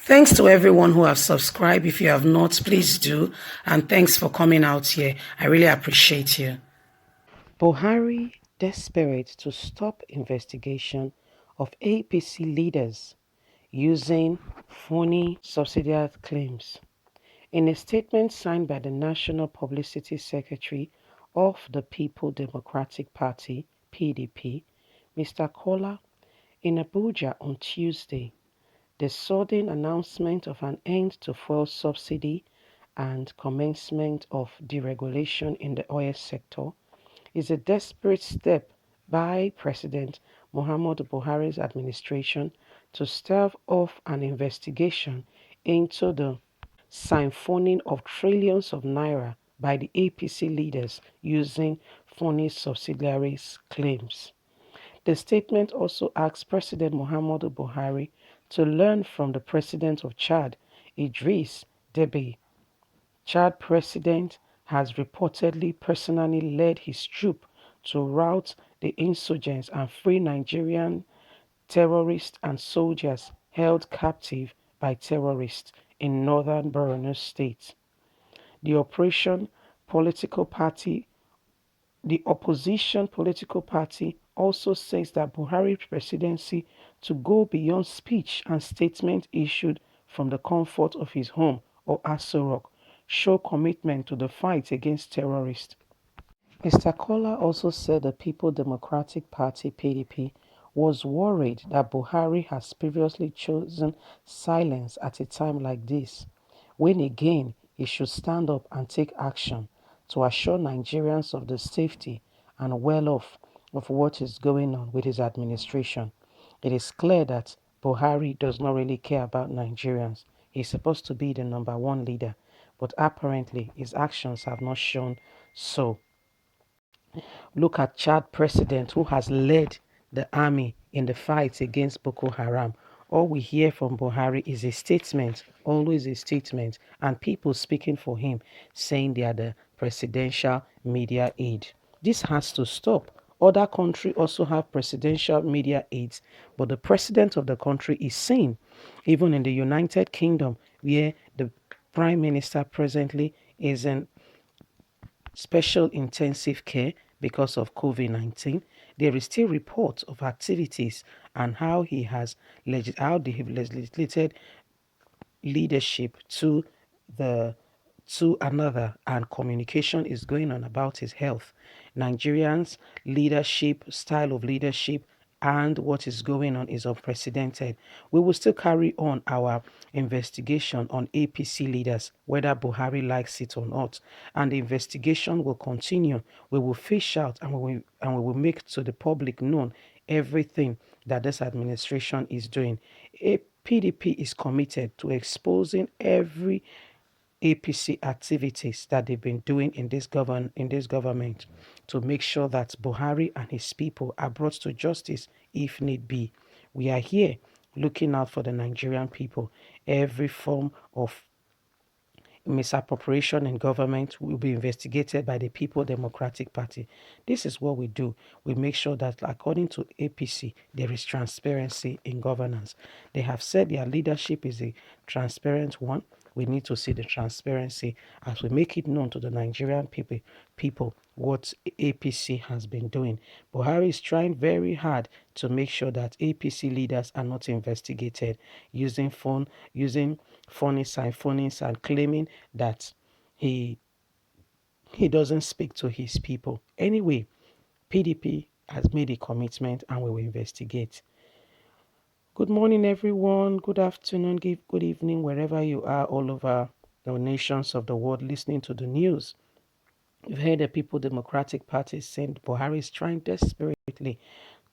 Thanks to everyone who have subscribed. If you have not, please do. And thanks for coming out here. I really appreciate you. Buhari desperate to stop investigation of APC leaders using phony subsidiary claims. In a statement signed by the National Publicity Secretary of the People Democratic Party, PDP, Mr. Kola, in Abuja on Tuesday, the sudden announcement of an end to fuel subsidy and commencement of deregulation in the oil sector is a desperate step by President Muhammadu Buhari's administration to stave off an investigation into the siphoning of trillions of naira by the APC leaders using phony subsidiaries claims. The statement also asks President Muhammadu Buhari to learn from the president of Chad, Idris Deby. Chad president has reportedly personally led his troop to rout the insurgents and free Nigerian terrorists and soldiers held captive by terrorists in northern Borno State. The operation political party The opposition political party also says that Buhari's presidency to go beyond speech and statement issued from the comfort of his home or Aso Rock show commitment to the fight against terrorists. Mr. Kola also said the People Democratic Party (PDP) was worried that Buhari has previously chosen silence at a time like this, when again he should stand up and take action to assure Nigerians of the safety and well-off of what is going on with his administration. It is clear that Buhari does not really care about Nigerians. He's supposed to be the number one leader, but apparently his actions have not shown so. Look at Chad president who has led the army in the fight against Boko Haram. All we hear from Buhari is a statement, always a statement, and people speaking for him saying they are the presidential media aide. This has to stop. Other countries also have presidential media aides, but the president of the country is seen. Even in the United Kingdom, where the prime minister presently is in special intensive care because of COVID-19, there is still reports of activities and how he has how they have legislated leadership the to another, and communication is going on about his health. Nigerians leadership, style of leadership, and what is going on is unprecedented. We will still carry on our investigation on APC leaders, whether Buhari likes it or not, and the investigation will continue. We will fish out and we will make to the public known everything that this administration is doing. PDP is committed to exposing every APC activities that they've been doing in this government to make sure that Buhari and his people are brought to justice if need be. We are here looking out for the Nigerian people. Every form of misappropriation in government will be investigated by the People Democratic Party. This is what we do. We make sure that according to APC, there is transparency in governance. They have said their leadership is a transparent one. We need to see the transparency as we make it known to the Nigerian people what APC has been doing. Buhari is trying very hard to make sure that APC leaders are not investigated using phony phonies and claiming that he doesn't speak to his people. Anyway, PDP has made a commitment and we will investigate. Good morning, everyone. Good afternoon, good evening, wherever you are, all over the nations of the world listening to the news. You've heard the People Democratic Party saying Buhari is trying desperately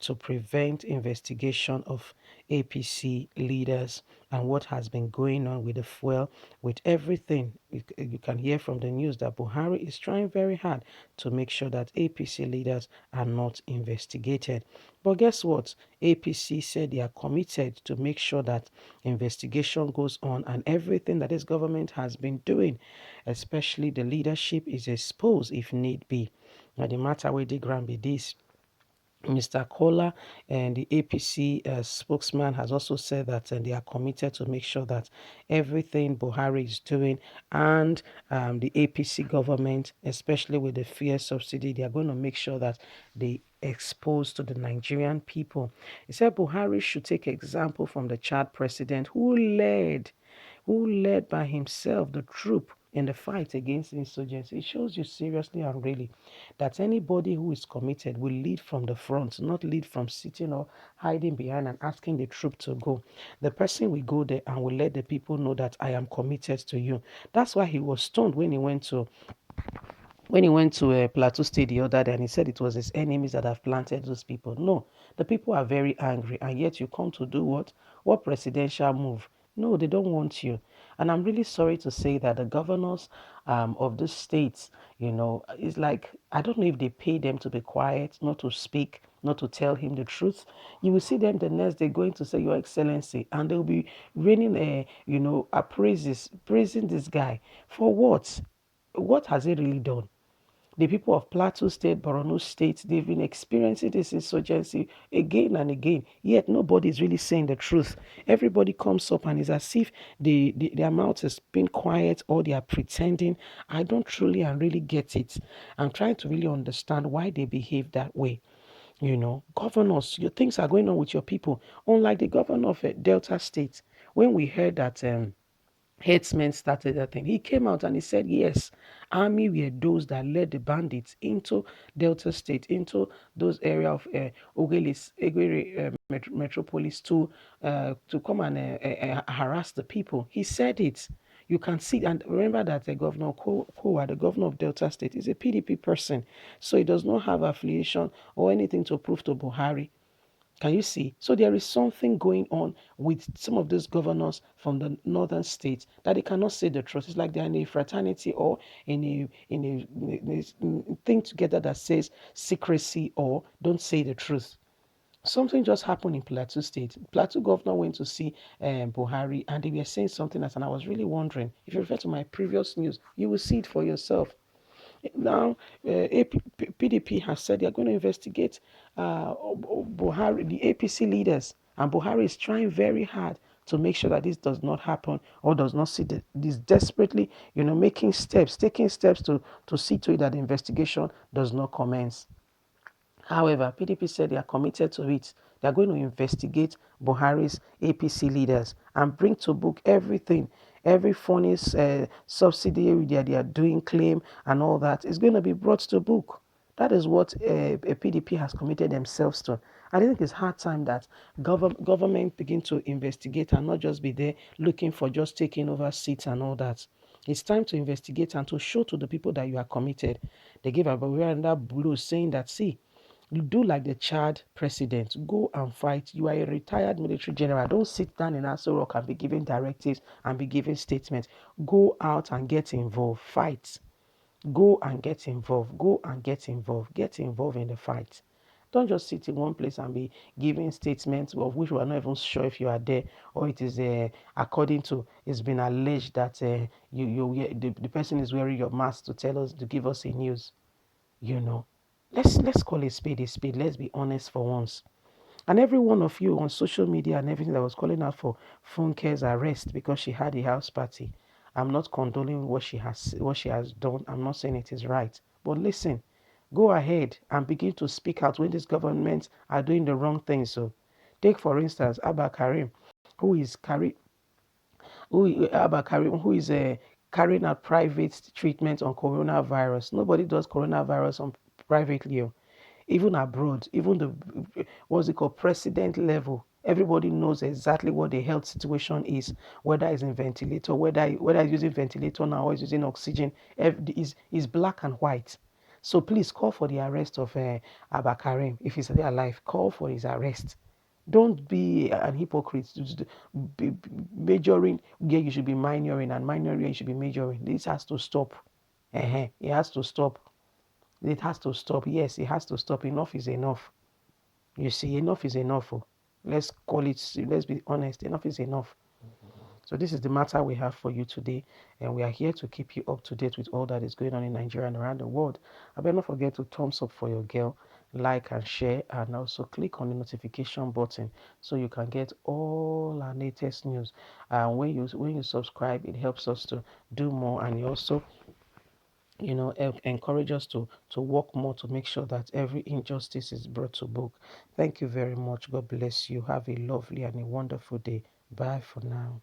to prevent investigation of APC leaders and what has been going on with the fuel, with everything. You can hear from the news that Buhari is trying very hard to make sure that APC leaders are not investigated. But guess what? APC said they are committed to make sure that investigation goes on and everything that this government has been doing, especially the leadership, is exposed if need be. Now, the matter with the ground be this. Mr. Kola and the APC spokesman has also said that they are committed to make sure that everything Buhari is doing and the APC government, especially with the fuel subsidy, they are going to make sure that they expose to the Nigerian people. He said Buhari should take example from the Chad president who led by himself the troop in the fight against insurgency. It shows you seriously and really that anybody who is committed will lead from the front, not lead from sitting or hiding behind and asking the troop to go. The person will go there and will let the people know that I am committed to you. That's why he was stunned when he went to Plateau State the other day and he said it was his enemies that have planted those people. No, the people are very angry, and yet you come to do what? What presidential move? No, they don't want you. And I'm really sorry to say that the governors of the states, it's like, I don't know if they pay them to be quiet, not to speak, not to tell him the truth. You will see them the next day going to say, Your Excellency, and they'll be raining, praises, praising this guy. For what? What has he really done? The people of Plateau State, Borno State, they've been experiencing this insurgency again and again, yet nobody is really saying the truth. Everybody comes up and it's as if their mouth has been quiet or they are pretending. I don't truly and really get it. I'm trying to really understand why they behave that way. Governors, your things are going on with your people. Unlike the governor of Delta State, when we heard that headsmen started that thing. He came out and he said, yes, army were those that led the bandits into Delta State, into those area of Oguere Metropolis to come and harass the people. He said it. You can see, and remember that Governor Kowa, the governor of Delta State, is a PDP person. So he does not have affiliation or anything to prove to Buhari. Can you see? So there is something going on with some of these governors from the northern states that they cannot say the truth. It's like they're in a fraternity or in a thing together that says secrecy or don't say the truth. Something just happened in Plateau State. Plateau governor went to see Buhari and they were saying something else, and I was really wondering. If you refer to my previous news, you will see it for yourself. Now, PDP has said they are going to investigate Buhari, the APC leaders, and Buhari is trying very hard to make sure that this does not happen or does not see this desperately, taking steps to see to it that the investigation does not commence. However, PDP said they are committed to it. They are going to investigate Buhari's APC leaders and bring to book everything, every funny subsidiary that they are doing claim and all that is going to be brought to book. That is what a PDP has committed themselves to. I think it's hard time that government begin to investigate and not just be there looking for just taking over seats and all that. It's time to investigate and to show to the people that you are committed. They gave a another blow saying that, see, you do like the Chad president. Go and fight. You are a retired military general. Don't sit down in Aso Rock and be giving directives and be giving statements. Go out and get involved. Fight. Go and get involved. Go and get involved. Get involved in the fight. Don't just sit in one place and be giving statements of which we are not even sure if you are there or it is according to it's been alleged that the person is wearing your mask to tell us to give us a news. You know, let's call a spade a spade. Let's be honest for once. And every one of you on social media and everything that was calling out for Funke's arrest because she had a house party. I'm not condoning what she has done. I'm not saying it is right. But listen, go ahead and begin to speak out when these governments are doing the wrong things. So take for instance Abba Karim, who is carry Abba Karim, who is carrying out private treatment on coronavirus. Nobody does coronavirus on privately. Even abroad, even the what's it called president level, everybody knows exactly what the health situation is, whether it's in ventilator, whether it's using ventilator now or it's using oxygen, is black and white. So please call for the arrest of Abba Karim. If he's still alive, call for his arrest. Don't be an hypocrite. Be majoring where you should be minoring and minoring where you should be majoring. This has to stop. It has to stop. It has to stop. Yes, it has to stop. Enough is enough. You see, enough is enough. Oh. Let's call it, let's be honest. Enough is enough. So this is the matter we have for you today, and we are here to keep you up to date with all that is going on in Nigeria and around the world. I better not forget to thumbs up for your girl like and share, and also click on the notification button so you can get all our latest news. And when you subscribe, it helps us to do more, and you also encourage us to work more to make sure that every injustice is brought to book. Thank you very much. God bless you. Have a lovely and a wonderful day. Bye for now.